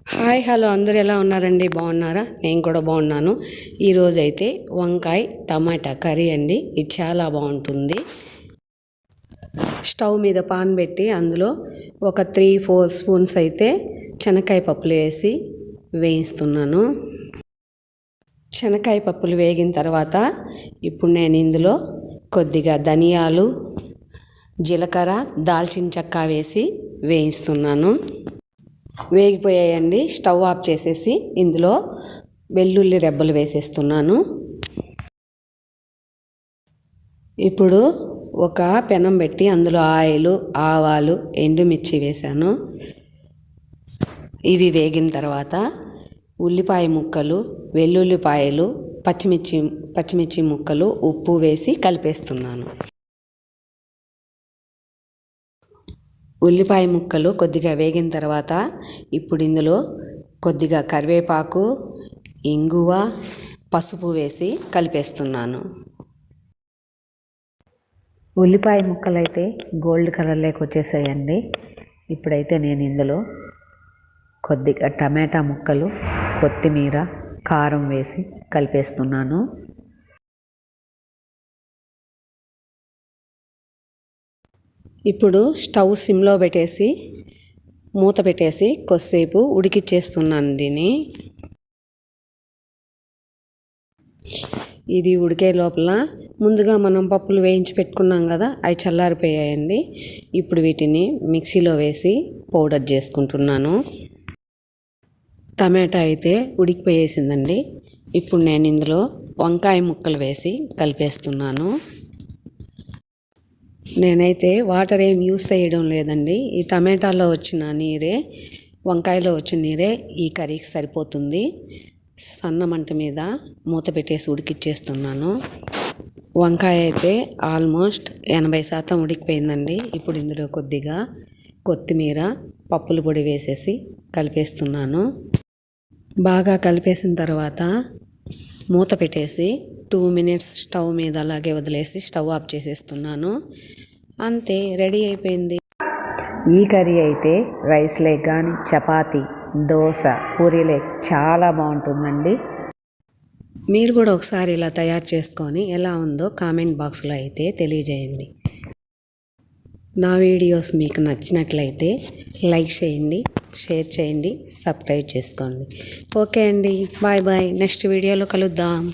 Hi hello అందరూ ఎలా ఉన్నారండి? బాగున్నారా? నేను కూడా బాగున్నాను. ఈరోజైతే వంకాయ టమాటా కర్రీ అండి. ఇది చాలా బాగుంటుంది. స్టవ్ మీద పాన్ పెట్టి అందులో ఒక 3-4 స్పూన్స్ అయితే శనక్కాయ పప్పులు వేసి వేయిస్తున్నాను. శనక్కాయ పప్పులు వేగిన తర్వాత ఇప్పుడు నేను ఇందులో కొద్దిగా ధనియాలు, జీలకర్ర, దాల్చిన చెక్క వేసి వేయిస్తున్నాను. వేగిపోయాయండి. స్టవ్ ఆఫ్ చేసేసి ఇందులో వెల్లుల్లి రెబ్బలు వేసేస్తున్నాను. ఇప్పుడు ఒక పెనం పెట్టి అందులో ఆయిల్, ఆవాలు, ఎండుమిర్చి వేసాను. ఇవి వేగిన తర్వాత ఉల్లిపాయ ముక్కలు, వెల్లుల్లిపాయలు, పచ్చిమిర్చి ముక్కలు, ఉప్పు వేసి కలిపేస్తున్నాను. ఉల్లిపాయ ముక్కలు కొద్దిగా వేగిన తర్వాత ఇప్పుడు ఇందులో కొద్దిగా కరివేపాకు, ఇంగువ, పసుపు వేసి కలిపేస్తున్నాను. ఉల్లిపాయ ముక్కలు అయితే గోల్డ్ కలర్లోకి వచ్చేసాయండి. ఇప్పుడైతే నేను ఇందులో కొద్దిగా టమాటా ముక్కలు, కొత్తిమీర, కారం వేసి కలిపేస్తున్నాను. ఇప్పుడు స్టవ్ సిమ్లో పెట్టేసి మూత పెట్టేసి కొద్దిసేపు ఉడికిచ్చేస్తున్నాను దీన్ని. ఇది ఉడికే లోపల ముందుగా మనం పప్పులు వేయించి పెట్టుకున్నాం కదా, అవి చల్లారిపోయాయండి. ఇప్పుడు వీటిని మిక్సీలో వేసి పౌడర్ చేసుకుంటున్నాను. టమాటా అయితే ఉడికిపోయేసిందండి. ఇప్పుడు నేను ఇందులో వంకాయ ముక్కలు వేసి కలిపేస్తున్నాను. నేనైతే వాటర్ ఏం యూస్ చేయడం లేదండి. ఈ టమాటాలో వచ్చిన నీరే, వంకాయలో వచ్చిన నీరే ఈ కర్రీకి సరిపోతుంది. సన్న మంట మీద మూత పెట్టేసి ఉడికిచ్చేస్తున్నాను. వంకాయ అయితే ఆల్మోస్ట్ 80% ఉడికిపోయిందండి. ఇప్పుడు ఇందులో కొద్దిగా కొత్తిమీర, పప్పుల పొడి వేసేసి కలిపేస్తున్నాను. బాగా కలిపేసిన తర్వాత మూత పెట్టేసి 2 minutes స్టవ్ మీద అలాగే వదిలేసి స్టవ్ ఆఫ్ చేసేస్తున్నాను. అంతే, రెడీ అయిపోయింది. ఈ కర్రీ అయితే రైస్ లేక్ కానీ, చపాతీ, దోశ, పూరీ లేక్ చాలా బాగుంటుందండి. మీరు కూడా ఒకసారి ఇలా తయారు చేసుకొని ఎలా ఉందో కామెంట్ బాక్స్లో అయితే తెలియజేయండి. నా వీడియోస్ మీకు నచ్చినట్లయితే లైక్ చేయండి, షేర్ చేయండి, సబ్స్క్రైబ్ చేసుకోండి. ఓకే అండి, బాయ్ బాయ్. నెక్స్ట్ వీడియోలో కలుద్దాం.